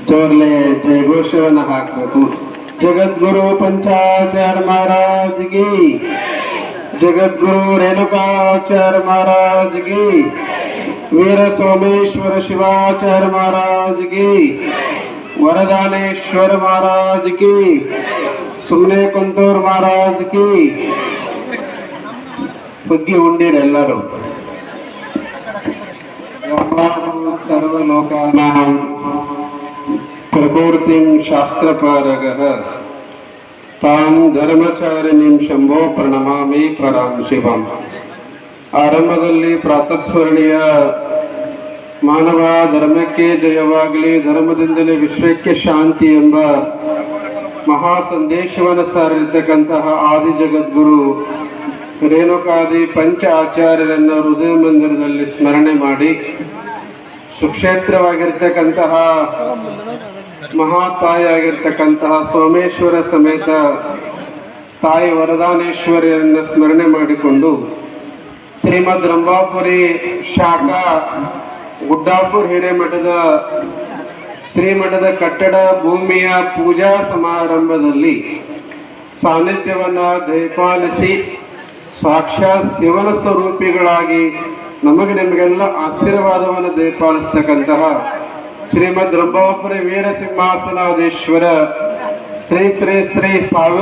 ಚೋರ್ಲೆ ಜಯ ಘೋಷವನ್ನು ಹಾಕಬೇಕು. ಜಗದ್ಗುರು ಪಂಚಾಚಾರ್ಯ ಮಹಾರಾಜ್ ಗಿ, ಜಗದ್ಗುರು ರೇಣುಕಾಚಾರ್ಯ ಮಹಾರಾಜ್ ಗಿ, ವೀರ ಸೋಮೇಶ್ವರ ಶಿವಾಚಾರ್ಯ ಮಹಾರಾಜ್ ಗಿ, ವರದಾನೇಶ್ವರ ಮಹಾರಾಜ್ ಕಿ, ಸುಮ್ನೆ ಕುಂತೂರ್ ಮಹಾರಾಜ್ ಕಿ. ಬುದ್ಧಿ ಉಂಡಿರೆಲ್ಲರೂ. ಸರ್ವಲೋಕಾನಾಂ ಪ್ರಕೃತಿಂ ಶಾಸ್ತ್ರಪಾರಗಃ ತಾಂ ಧರ್ಮಚಾರಿಣಿಂ ಶಂಭೋ ಪ್ರಣಮಾಮಿ ಪರಾಂ ಶಿವಂ. ಆರಂಭದಲ್ಲಿ ಪ್ರಾತಃಸ್ಮರಣೀಯ ಮಾನವ ಧರ್ಮಕ್ಕೆ ಜಯವಾಗಲಿ, ಧರ್ಮದಿಂದಲೇ ವಿಶ್ವಕ್ಕೆ ಶಾಂತಿ ಎಂಬ ಮಹಾ ಸಂದೇಶವನ್ನು ಸಾರಿರ್ತಕ್ಕಂತಹ ಆದಿ ಜಗದ್ಗುರು ರೇಣುಕಾದಿ ಪಂಚ ಆಚಾರ್ಯರನ್ನು ಹೃದಯ ಮಂದಿರದಲ್ಲಿ ಸ್ಮರಣೆ ಮಾಡಿ, ಸುಕ್ಷೇತ್ರವಾಗಿರ್ತಕ್ಕಂತಹ ಮಹಾತಾಯಿಯಾಗಿರ್ತಕ್ಕಂತಹ ಸೋಮೇಶ್ವರ ಸಮೇತ ತಾಯಿ ವರದಾನೇಶ್ವರಿಯನ್ನು ಸ್ಮರಣೆ ಮಾಡಿಕೊಂಡು ಶ್ರೀಮದ್ ರಂಭಾಪುರಿ ಶಾಖಾ ಗುಡ್ಡಾಪುರ ಹಿರೇಮಠದ ಶ್ರೀಮಠದ ಕಟ್ಟಡ ಭೂಮಿಯ ಪೂಜಾ ಸಮಾರಂಭದಲ್ಲಿ ಸಾನ್ನಿಧ್ಯವನ್ನು ದಯಪಾಲಿಸಿ ಸಾಕ್ಷಾತ್ ಶಿವನ ಸ್ವರೂಪಿಗಳಾಗಿ ನಮಗೆ ನಿಮಗೆಲ್ಲ ಆಶೀರ್ವಾದವನ್ನು ದಯಪಾಲಿಸ್ತಕ್ಕಂತಹ ಶ್ರೀಮದ್ ರಂಭಾಪುರಿ ವೀರ ಸಿಂಹಾಸನಾಧೀಶ್ವರ ಶ್ರೀ ಶ್ರೀ ಶ್ರೀ ಸಾವಿರ